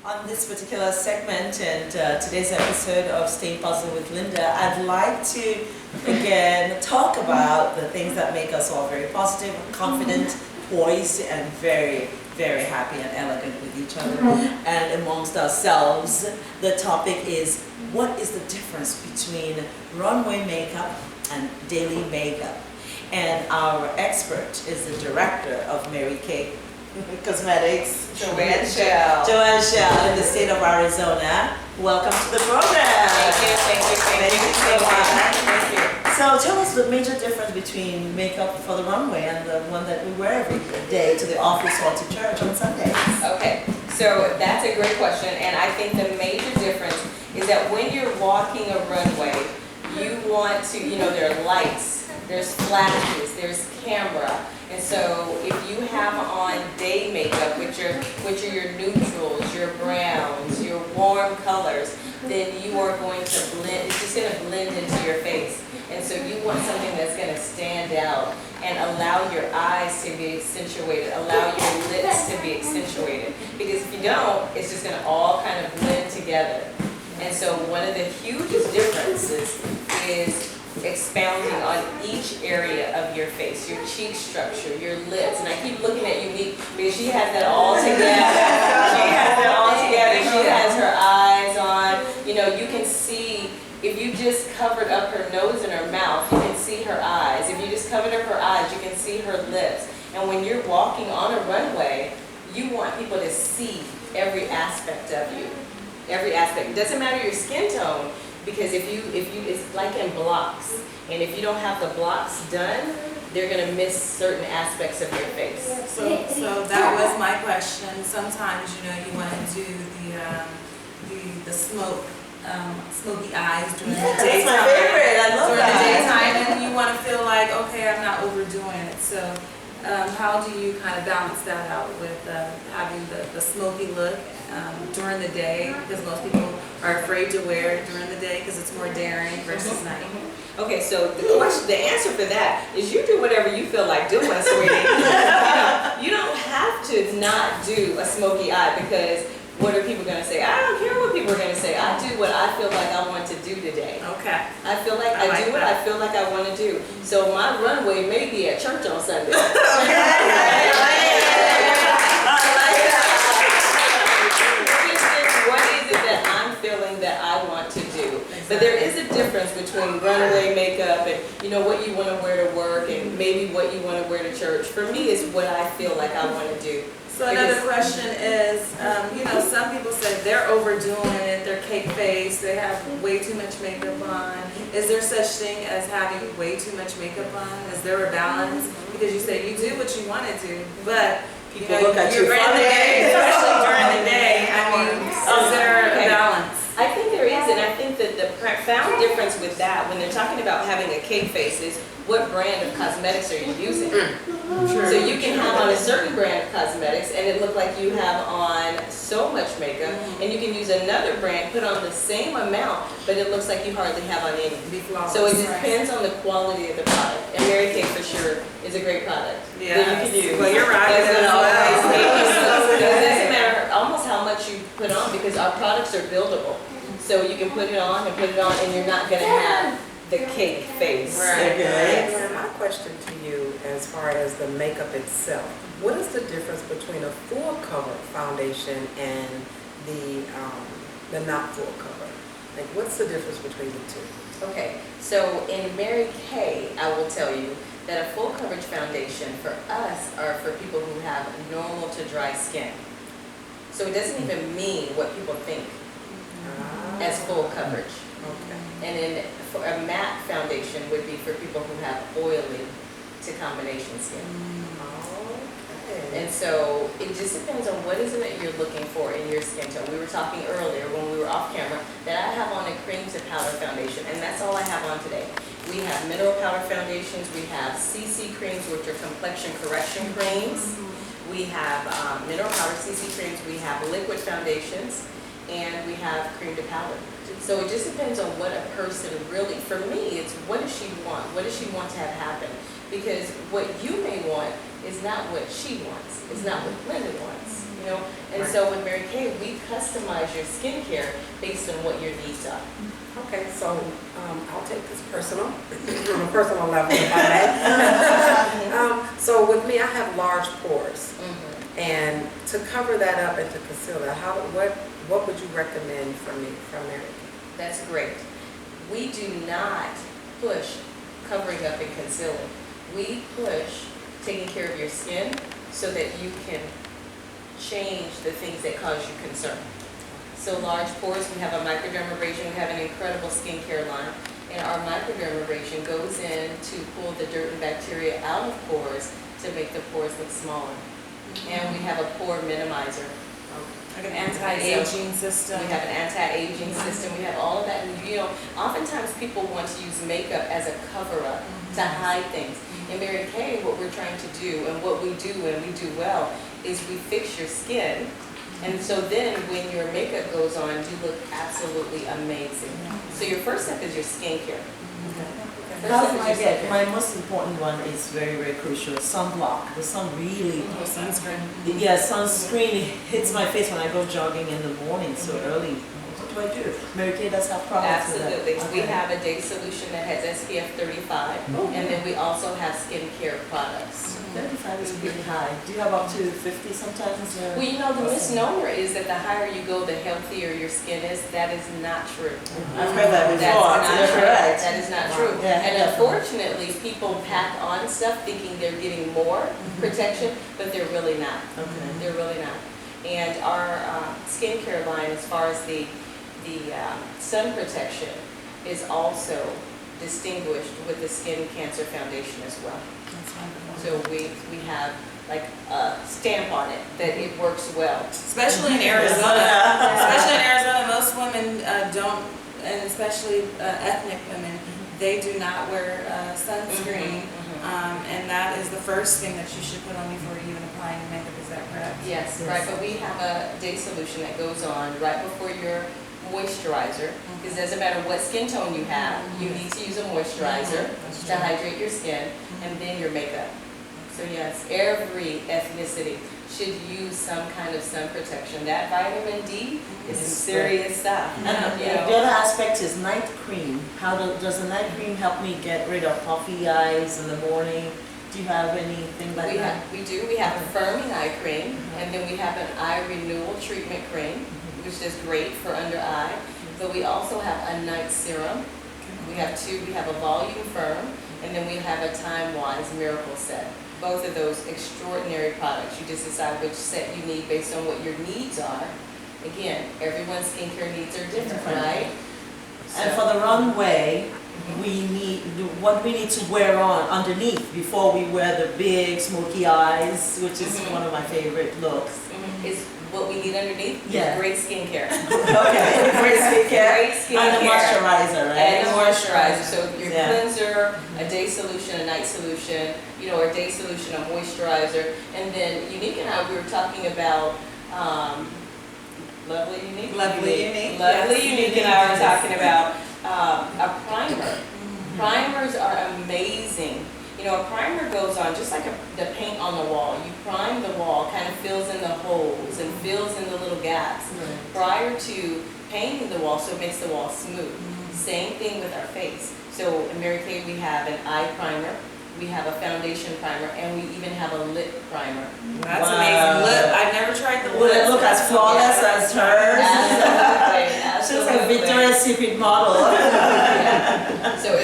On this particular segment and today's episode of Staying Positive with Linda, I'd like to again talk about the things that make us all very positive, confident, poised, and very, very happy and elegant with each other and amongst ourselves. The topic is, what is the difference between runway makeup and daily makeup? And our expert is the director of Mary Kay Cosmetics, Joanne M. Joanne M in the state of Arizona. Welcome to the program. Thank you so much. Thank you. So tell us the major difference between makeup for the runway and the one that we wear every day to the office or to church on Sundays. Okay, so that's a great question, and I think the major difference is that when you're walking a runway, you want to, there are lights, there's flashes, there's camera. And so if you have on day makeup, which are your neutrals, your browns, your warm colors, then you are going to blend, it's just going to blend into your face. And so you want something that's going to stand out and allow your eyes to be accentuated, allow your lips to be accentuated. Because if you don't, it's just going to all kind of blend together. And so one of the hugest differences is expounding on each area of your face, your cheek structure, your lips. And I keep looking at Unique because she has that all together. She has that all together. She has her eyes on. You can see, if you just covered up her nose and her mouth, you can see her eyes. If you just covered up her eyes, you can see her lips. And when you're walking on a runway, you want people to see every aspect of you. Every aspect. It doesn't matter your skin tone. Because if you, it's like in blocks, and if you don't have the blocks done, they're going to miss certain aspects of your face. So that was my question. Sometimes, you want to do the smoky eyes during the daytime. That's my favorite. I love during that. the daytime, and you want to feel like, okay, I'm not overdoing it. So how do you kind of balance that out with having the smoky look during the day? Because most people are afraid to wear it during the day because it's more daring versus night. Okay, so the answer for that is you do whatever you feel like doing, sweetie. You don't have to not do a smoky eye because what are people going to say? I don't care what people are going to say. I do what I feel like I want to do today. Okay. I feel like I do what I feel like I want to do. So my runway may be at church on Sunday. That I want to do. But there is a difference between runway makeup and what you want to wear to work and maybe what you want to wear to church. For me, it's what I feel like I want to do. So another question is, some people say they're overdoing it, they're cake face, they have way too much makeup on. Is there such thing as having way too much makeup on? Is there a balance? Because you say you do what you want to do, but people look at you during the day, especially during the day. Is there a balance? I think there is, and I think that the profound difference with that, when they're talking about having a cake face, is what brand of cosmetics are you using? So you can have on a certain brand of cosmetics and it look like you have on so much makeup, and you can use another brand, put on the same amount, but it looks like you hardly have on any. So it depends on the quality of the product, and Mary Kay for sure is a great product that you can use. Well, you're right. It doesn't matter almost how much you put on because our products are buildable. So you can put it on and put it on, and you're not going to have the cake face. Right. And my question to you, as far as the makeup itself, what is the difference between a full cover foundation and the not full cover? Like, what's the difference between the two? Okay, so in Mary Kay, I will tell you that a full coverage foundation for us are for people who have normal to dry skin. So it doesn't even mean what people think as full coverage. Okay. And then for a matte foundation would be for people who have oily to combination skin. Okay. And so it just depends on what is it that you're looking for in your skin tone. We were talking earlier when we were off camera that I have on a cream to powder foundation, and that's all I have on today. We have mineral powder foundations, we have CC creams, which are complexion correction creams. We have mineral powder CC creams, we have liquid foundations, and we have cream to powder. So it just depends on what a person really, for me, it's what does she want? What does she want to have happen? Because what you may want is not what she wants. It's not what Linda wants. you know? And so with Mary Kay, we customize your skincare based on what your needs are. Okay, so I'll take this personal, on a personal level, if I may. So with me, I have large pores, and to cover that up and to conceal that, what would you recommend for me from Mary Kay? That's great. We do not push covering up and concealing. We push taking care of your skin so that you can change the things that cause you concern. So large pores, we have a microdermabrasion, we have an incredible skincare line, and our microdermabrasion goes in to pull the dirt and bacteria out of pores to make the pores look smaller. And we have a pore minimizer. Like an anti-aging system. We have an anti-aging system. We have all of that. And, you know, oftentimes people want to use makeup as a cover-up to hide things. In Mary Kay, what we're trying to do, and what we do and we do well, is we fix your skin. And so then when your makeup goes on, you look absolutely amazing. So your first step is your skincare. My most important one is very, very crucial. Sunblock. The sun really. Sunscreen. Yeah, sunscreen hits my face when I go jogging in the morning so early. What do I do? Mary Kay does have products for that. Absolutely. We Okay. have a day solution that has SPF 35, and then we also have skincare products. 35 is pretty high. Do you have up to 50 sometimes? Well, you know, the misnomer is that the higher you go, the healthier your skin is. That is not true. I've heard that before. That's not You're true. correct. That is not true. Yeah, And definitely. unfortunately, people pack on stuff thinking they're getting more protection, but they're really not. Okay. They're really not. And our skincare line, as far as the sun protection, is also distinguished with the Skin Cancer Foundation as well. So we have like a stamp on it that it works well. Especially in Arizona. Especially in Arizona, most women don't, and especially ethnic women, they do not wear sunscreen. And that is the first thing that you should put on before you even applying makeup. Is that correct? Yes, right. But we have a day solution that goes on right before your moisturizer, because it doesn't matter what skin tone you have, you need to use a moisturizer to hydrate your skin, and then your makeup. So yes, every ethnicity should use some kind of sun protection. That vitamin D is some serious stuff. And You the know? other aspect is night cream. How does the night cream help me get rid of puffy eyes in the morning? Do you have anything like that? We do. We have a firming eye cream, and then we have an eye renewal treatment cream, which is great for under eye. But we also have a night serum. We have two. We have a volume firm, and then we have a time-wise miracle set. Both of those extraordinary products. You just decide which set you need based on what your needs are. Again, everyone's skincare needs are different, right? And for the runway, we need what we need to wear on underneath before we wear the big smoky eyes, which is one of my favorite looks. Is what we need underneath Yeah. is great skincare. Okay, great skincare. Great skincare. And the moisturizer, right? And the moisturizer. So your Yeah. cleanser, a day solution, a night solution, you know, a day solution, a moisturizer. And then Unique and I, we were talking about Lovely Unique. Lovely Unique. Lovely Yes. Unique and I were talking about a primer. Primers are amazing. You know, a primer goes on just like the paint on the wall. You prime the wall, kind of fills in the holes and fills in the little gaps prior to painting the wall, so it makes the wall smooth. Same thing with our face. So in Mary Kay, we have an eye primer, we have a foundation primer, and we even have a lip primer. That's Wow. amazing. Lip, I've never tried the Will it lip. look as flawless as hers? She's like a Absolutely. Victoria's Secret model. Yeah. So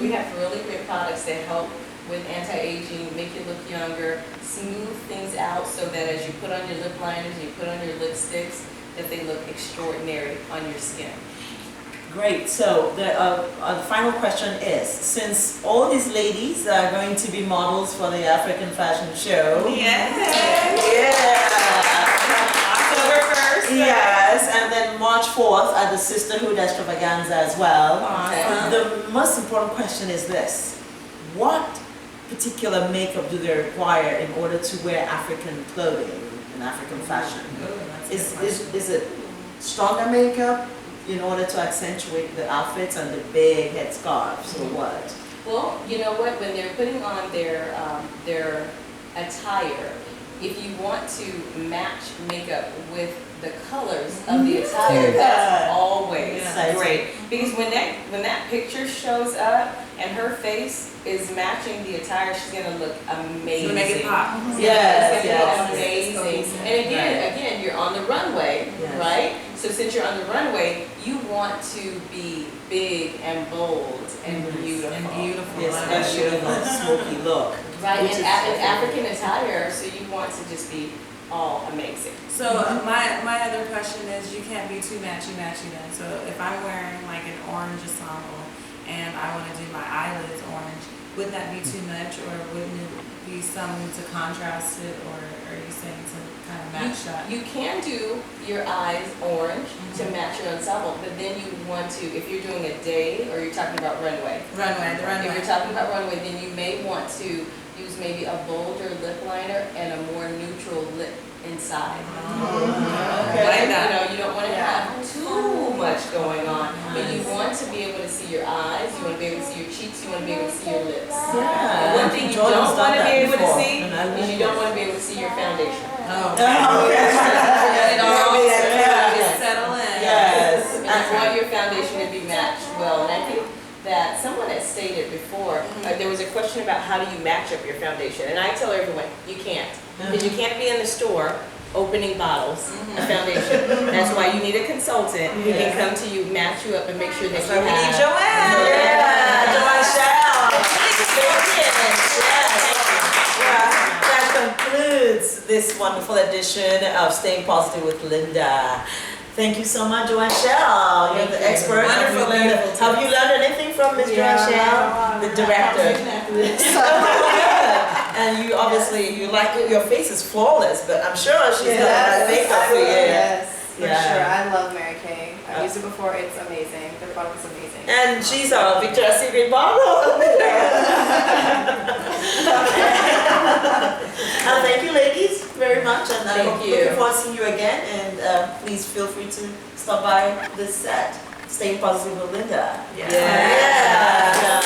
we have really great products that help with anti-aging, make you look younger, smooth things out so that as you put on your lip liners, you put on your lipsticks, that they look extraordinary on your skin. Great. So the final question is, since all these ladies are going to be models for the African Fashion Show. Yeah. October 1st. Yes, and then March 4th at the Sisterhood Extravaganza as well. Awesome. The most important question is this: what particular makeup do they require in order to wear African clothing and African fashion? Is it stronger makeup in order to accentuate the outfits and the big headscarves, or what? Well, you know what, when they're putting on their attire, If you want to match makeup with the colors of the attire, Yeah. that's always Yeah. great. Because when that picture shows up and her face is matching the attire, she's gonna look amazing. To make it pop. Yes, It's yes. gonna look amazing. And again, you're on the runway, Yes. right? So since you're on the runway, you want to be big and bold and beautiful. And beautiful. Yes, especially with a smoky look. Right, Which and is- African attire, so you want to just be all amazing. So my other question is, you can't be too matchy then. So if I'm wearing like an orange ensemble and I want to do my eyelids orange, wouldn't that be too much, or wouldn't it be something to contrast it, or are you saying to kind of match that? You can do your eyes orange to match your ensemble, but then you want to, if you're doing a day or you're talking about runway. The runway. If you're talking about runway, then you may want to use maybe a bolder lip liner and a more neutral lip inside. Okay. But, you don't want to have too much going on, but you want to be able to see your eyes, you want to be able to see your cheeks, you want to be able to see your lips. Yeah. One thing you Jordan's don't done want to that be able to before, see and I is you don't want to be able to see your foundation. Oh, Okay. Let it all Yes. settle in. Yes. And you want your foundation to be matched well, and I think that someone had stated before, there was a question about how do you match up your foundation, and I tell everyone, you can't. Because you can't be in the store opening bottles of foundation. That's why you need a consultant who can come to you, match you up, and make sure that So you we need have. Joanne. Yeah, Joanne Shell. That concludes this wonderful edition of Staying Positive with Linda. Thank you so much, Joanne Shell. You're the expert. Wonderful, beautiful. Have you learned anything from Ms. Joanne Shell, the director? And you obviously, your face is flawless, but I'm sure she's done that makeup for you. Yes, for Yeah. sure. I love Mary Kay. I've used it before. It's amazing. Their product is amazing. And she's a Victoria's Secret model. Thank you, ladies, very much. And I'm Thank you. looking forward to seeing you again. And please feel free to stop by this set. Staying Positive with Linda. Yeah. Yeah.